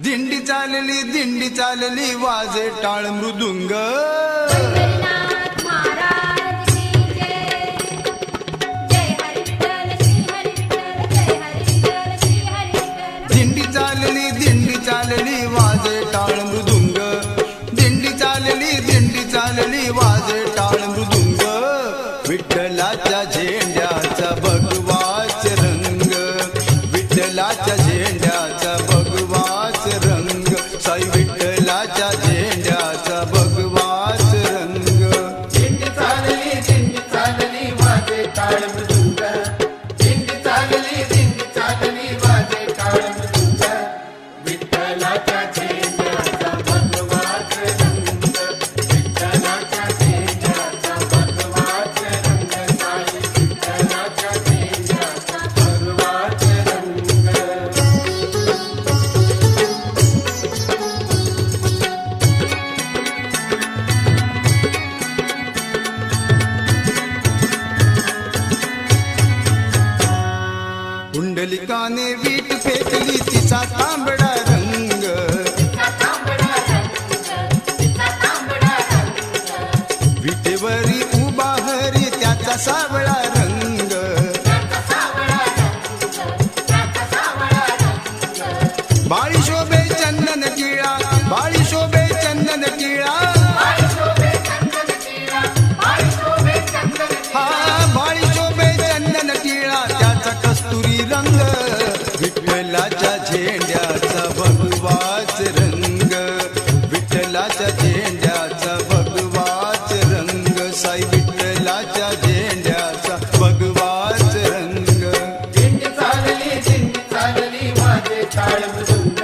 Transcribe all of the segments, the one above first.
दिंडी चालली वाजे टाळ मृदुंग। पंढरीनाथ महाराज की जय। जय हरी विठ्ठल श्री हरी विठ्ठल, जय हरी विठ्ठल श्री हरी विठ्ठल। दिंडी चालली वाजे टाळ मृदुंग। दिंडी चालली वाजे टाळ मृदुंग। विठ्ठलाच्या झेंड्याचा भगवाच रंग, विठ्ठलाच्या झेंड्याचा भगवाच रंग, साई विठ्ठलाच्या झेंड्याचा भगवाच रंग। दिंडी चालली वाजे टाळ मृदुंग। दिंडी चालली वाजे टाळ मृदुंग। विठ्ठलाच्या झेंड्याचा भगवाच रंग, विठ्ठलाच्या झेंड्याचा भगवाच रंग, साई विठ्ठलाच्या झेंड्याचा भगवाच रंग। पुंडलिकाने वीट फेकली तिचा तांबडा रंग, तिचा तांबडा रंग, तिचा तांबडा रंग। विटेवरी उभा हरी त्याचा सावळा रंग। त्याचा सावळा रंग, त्याचा सावळा रंग। बाळी शोभे चंदन टिळा, बाळी शोभे चंदन टिळा, बाळी शोभे चंदन टिळा, बाळी शोभे चंदन टिळा। हा बाळी शोभे चंदन टिळा, त्याचा कस्तुरी रंग। विठ्ठलाच्या झेंड्याचा भगवाच रंग, विठ्ठलाच्या झेंड्याचा भगवाच रंग, साई विठ्ठलाच्या झेंड्याचा भगवाच रंग। दिंडी चालली वाजे टाळ मृदुंग।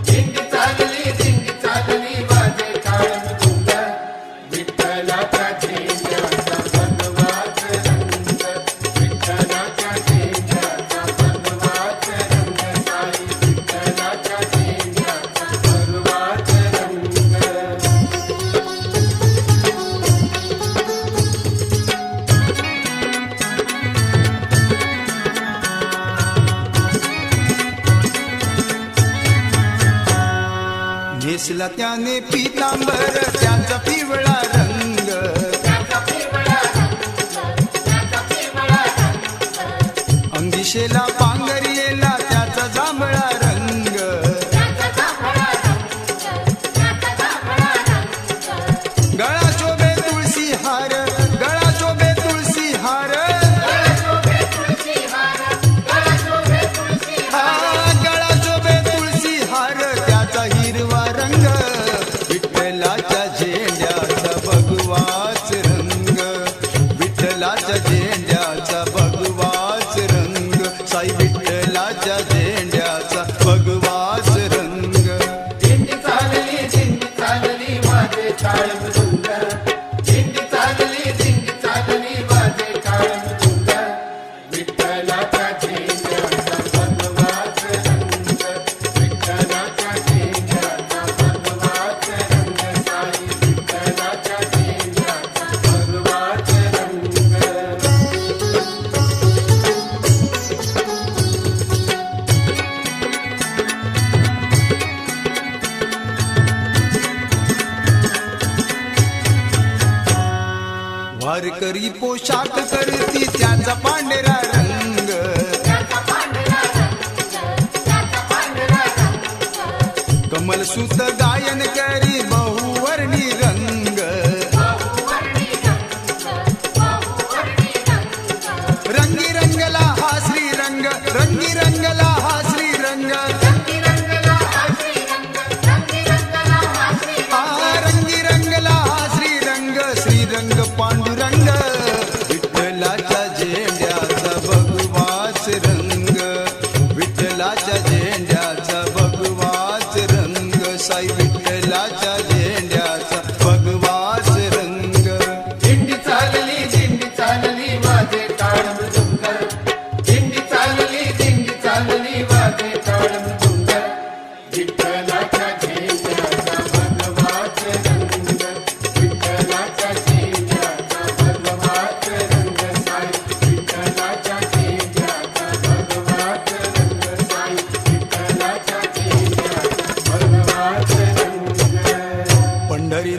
दिंडी चालली वाजे टाळ मृदुंग। विठ्ठलाच्या झेंड्याचा भगवाच रंग, विठ्ठलाच्या झेंड्याचा भगवाच रंग, साई विठ्ठलाच्या झेंड्याचा भगवाच रंग। नेसला त्याने पितांबर त्याचा पिवळा रंग, त्याचा पिवळा रंग, त्याचा पिवळा रंग। अंगिशेला पांघरियेला त्याचा जांभळा रंग। त्याचा जांभळा रंग, त्याचा जांभळा रंग। गळा शोभे तुळशी हार, गळा शोभे तुळशी हार, गळा शोभे तुळशी हार, गळा शोभे तुळशी हा हार। गळा शोभे तुळशी हार, त्याचा हिरवा रंग। विठ्ठलाच्या झेंड्याचा भगवाच रंग, विठ्ठलाच्या झेंड्याचा भगवाच रंग, साई विठ्ठलाच्या झेंड्याचा भगवाच रंग। दिंडी चालली वाजे टाळ मृदुंग। दिंडी चालली वाजे टाळ मृदुंग। विठ्ठलाच्या झेंड्याचा भगवाच रंग, विठ्ठलाच्या झेंड्याचा भगवाच रंग, साई विठ्ठलाच्या झेंड्याचा भगवाच रंग। वारकरी पोशाख करती त्याचा पांढरा रंग, त्याचा पांढरा रंग, त्याचा पांढरा रंग। कमलसूत गायन करी बहुवर्णी रंग। बहुवर्णी रंग, बहुवर्णी रंग। रंगी रंगला हा श्रीरंग, रंगी रंगला हा श्रीरंग, रंगी रंगला हा श्रीरंग, रंगी रंगला हा श्रीरंग। हा रंगी रंगला हा श्रीरंग, श्रीरंग पांडुरंग। विठ्ठलाच्या झेंड्याचा भगवाच रंग, विठ्ठलाच्या झेंड्याचा भगवाच रंग, साई विठ्ठलाच्या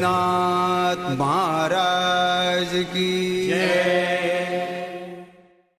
गणपतीनाथ महाराज की जय